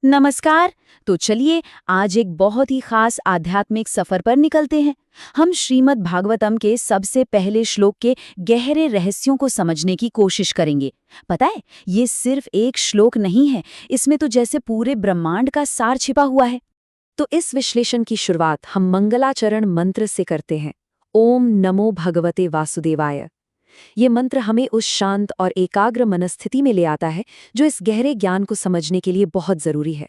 नमस्कार। तो चलिए आज एक बहुत ही खास आध्यात्मिक सफर पर निकलते हैं। हम श्रीमद् भागवतम के सबसे पहले श्लोक के गहरे रहस्यों को समझने की कोशिश करेंगे। पता है, ये सिर्फ एक श्लोक नहीं है, इसमें तो जैसे पूरे ब्रह्मांड का सार छिपा हुआ है। तो इस विश्लेषण की शुरुआत हम मंगलाचरण मंत्र से करते हैं। ओम नमो भगवते वासुदेवाय। ये मंत्र हमें उस शांत और एकाग्र मनस्थिति में ले आता है जो इस गहरे ज्ञान को समझने के लिए बहुत जरूरी है।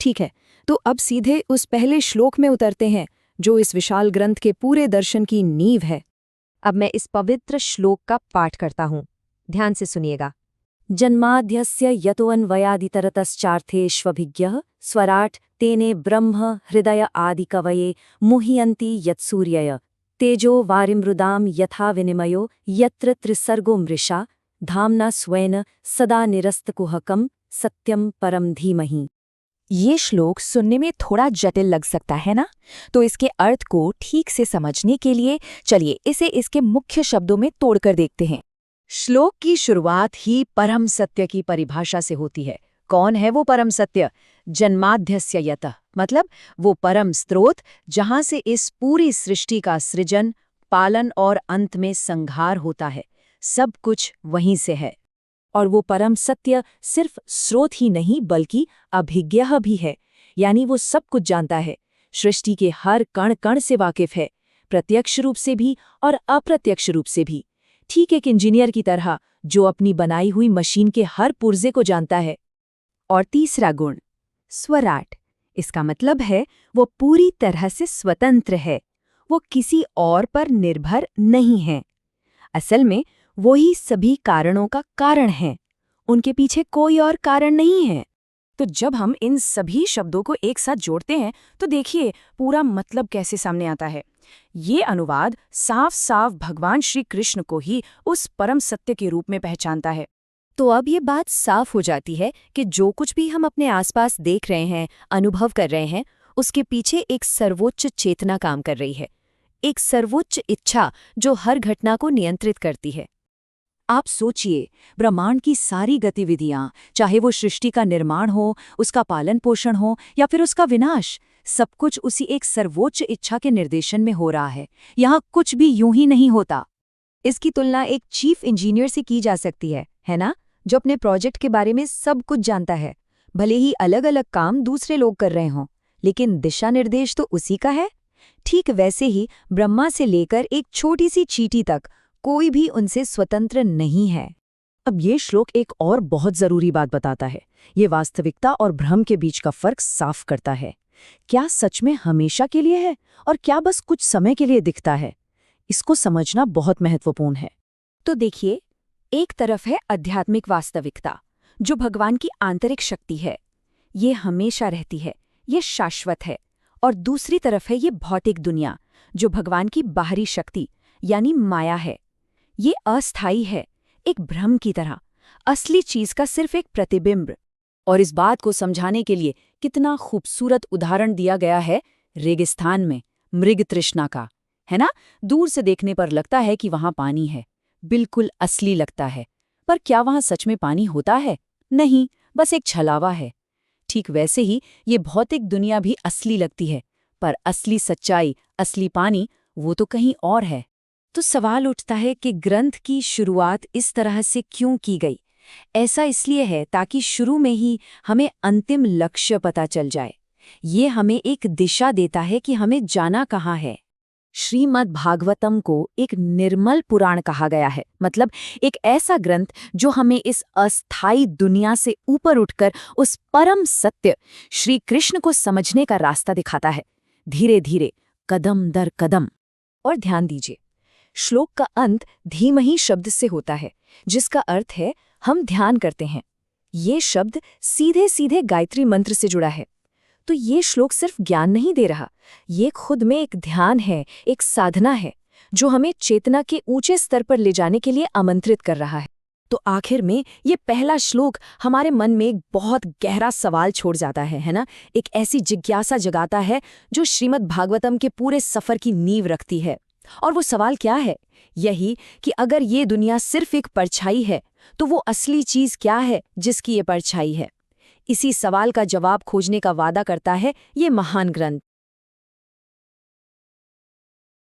ठीक है, तो अब सीधे उस पहले श्लोक में उतरते हैं जो इस विशाल ग्रंथ के पूरे दर्शन की नींव है। अब मैं इस पवित्र श्लोक का पाठ करता हूँ, ध्यान से सुनिएगा। जन्माद्यस्य यतोऽन्वयादितरतश्चार्थेष्वभिज्ञः स्वराट् तेने ब्रह्म हृदय आदिकवये मुह्यन्ति यत्सूर्यय तेजो वारिमृदां यथा विनिमयो यत्र त्रिसर्गो मृषा धाम्ना स्वेन सदा निरस्तकुहकं सत्यम परम धीमहि। ये श्लोक सुनने में थोड़ा जटिल लग सकता है ना? तो इसके अर्थ को ठीक से समझने के लिए चलिए इसे इसके मुख्य शब्दों में तोड़कर देखते हैं। श्लोक की शुरुआत ही परम सत्य की परिभाषा से होती है। कौन है वो परम सत्य? जन्माद्यस्य यतः, मतलब वो परम स्रोत जहां से इस पूरी सृष्टि का सृजन, पालन और अंत में संहार होता है। सब कुछ वहीं से है। और वो परम सत्य सिर्फ स्रोत ही नहीं बल्कि अभिज्ञ भी है, यानी वो सब कुछ जानता है, सृष्टि के हर कण कण से वाकिफ है, प्रत्यक्ष रूप से भी और अप्रत्यक्ष रूप से भी। ठीक एक इंजीनियर की तरह जो अपनी बनाई हुई मशीन के हर पुर्जे को जानता है। और तीसरा गुण स्वराट, इसका मतलब है वो पूरी तरह से स्वतंत्र है, वो किसी और पर निर्भर नहीं है। असल में वो ही सभी कारणों का कारण है, उनके पीछे कोई और कारण नहीं है। तो जब हम इन सभी शब्दों को एक साथ जोड़ते हैं तो देखिए पूरा मतलब कैसे सामने आता है। ये अनुवाद साफ साफ भगवान श्री कृष्ण को ही उस परम सत्य के रूप में पहचानता है। तो अब ये बात साफ हो जाती है कि जो कुछ भी हम अपने आसपास देख रहे हैं, अनुभव कर रहे हैं, उसके पीछे एक सर्वोच्च चेतना काम कर रही है, एक सर्वोच्च इच्छा जो हर घटना को नियंत्रित करती है। आप सोचिए, ब्रह्मांड की सारी गतिविधियां, चाहे वो सृष्टि का निर्माण हो, उसका पालन पोषण हो या फिर उसका विनाश, सब कुछ उसी एक सर्वोच्च इच्छा के निर्देशन में हो रहा है। यहाँ कुछ भी यूं ही नहीं होता। इसकी तुलना एक चीफ इंजीनियर से की जा सकती है ना, जो अपने प्रोजेक्ट के बारे में सब कुछ जानता है। भले ही अलग अलग काम दूसरे लोग कर रहे हों, लेकिन दिशा निर्देश तो उसी का है। ठीक वैसे ही ब्रह्मा से लेकर एक छोटी सी चींटी तक कोई भी उनसे स्वतंत्र नहीं है। अब ये श्लोक एक और बहुत जरूरी बात बताता है। ये वास्तविकता और भ्रम के बीच का फर्क साफ करता है। क्या सच में हमेशा के लिए है और क्या बस कुछ समय के लिए दिखता है? इसको समझना बहुत महत्वपूर्ण है। तो देखिए, एक तरफ है आध्यात्मिक वास्तविकता, जो भगवान की आंतरिक शक्ति है, ये हमेशा रहती है, ये शाश्वत है। और दूसरी तरफ है ये भौतिक दुनिया, जो भगवान की बाहरी शक्ति यानी माया है। ये अस्थायी है, एक भ्रम की तरह, असली चीज का सिर्फ एक प्रतिबिंब। और इस बात को समझाने के लिए कितना खूबसूरत उदाहरण दिया गया है रेगिस्तान में मृग तृष्णा का, है ना? दूर से देखने पर लगता है कि वहां पानी है, बिल्कुल असली लगता है, पर क्या वहां सच में पानी होता है? नहीं, बस एक छलावा है। ठीक वैसे ही ये भौतिक दुनिया भी असली लगती है, पर असली सच्चाई, असली पानी, वो तो कहीं और है। तो सवाल उठता है कि ग्रंथ की शुरुआत इस तरह से क्यों की गई? ऐसा इसलिए है ताकि शुरू में ही हमें अंतिम लक्ष्य पता चल जाए। ये हमें एक दिशा देता है कि हमें जाना कहाँ है। श्रीमद् भागवतम को एक निर्मल पुराण कहा गया है, मतलब एक ऐसा ग्रंथ जो हमें इस अस्थायी दुनिया से ऊपर उठकर उस परम सत्य श्री कृष्ण को समझने का रास्ता दिखाता है, धीरे धीरे, कदम दर कदम। और ध्यान दीजिए, श्लोक का अंत धीमहि शब्द से होता है, जिसका अर्थ है हम ध्यान करते हैं। ये शब्द सीधे सीधे गायत्री मंत्र से जुड़ा है। तो ये श्लोक सिर्फ ज्ञान नहीं दे रहा, ये खुद में एक ध्यान है, एक साधना है, जो हमें चेतना के ऊंचे स्तर पर ले जाने के लिए आमंत्रित कर रहा है। तो आखिर में ये पहला श्लोक हमारे मन में एक बहुत गहरा सवाल छोड़ जाता है ना? एक ऐसी जिज्ञासा जगाता है जो श्रीमद् भागवतम के पूरे सफर की नींव रखती है। और वो सवाल क्या है? यही कि अगर ये दुनिया सिर्फ एक परछाई है, तो वो असली चीज क्या है जिसकी ये परछाई है? इसी सवाल का जवाब खोजने का वादा करता है ये महान ग्रंथ।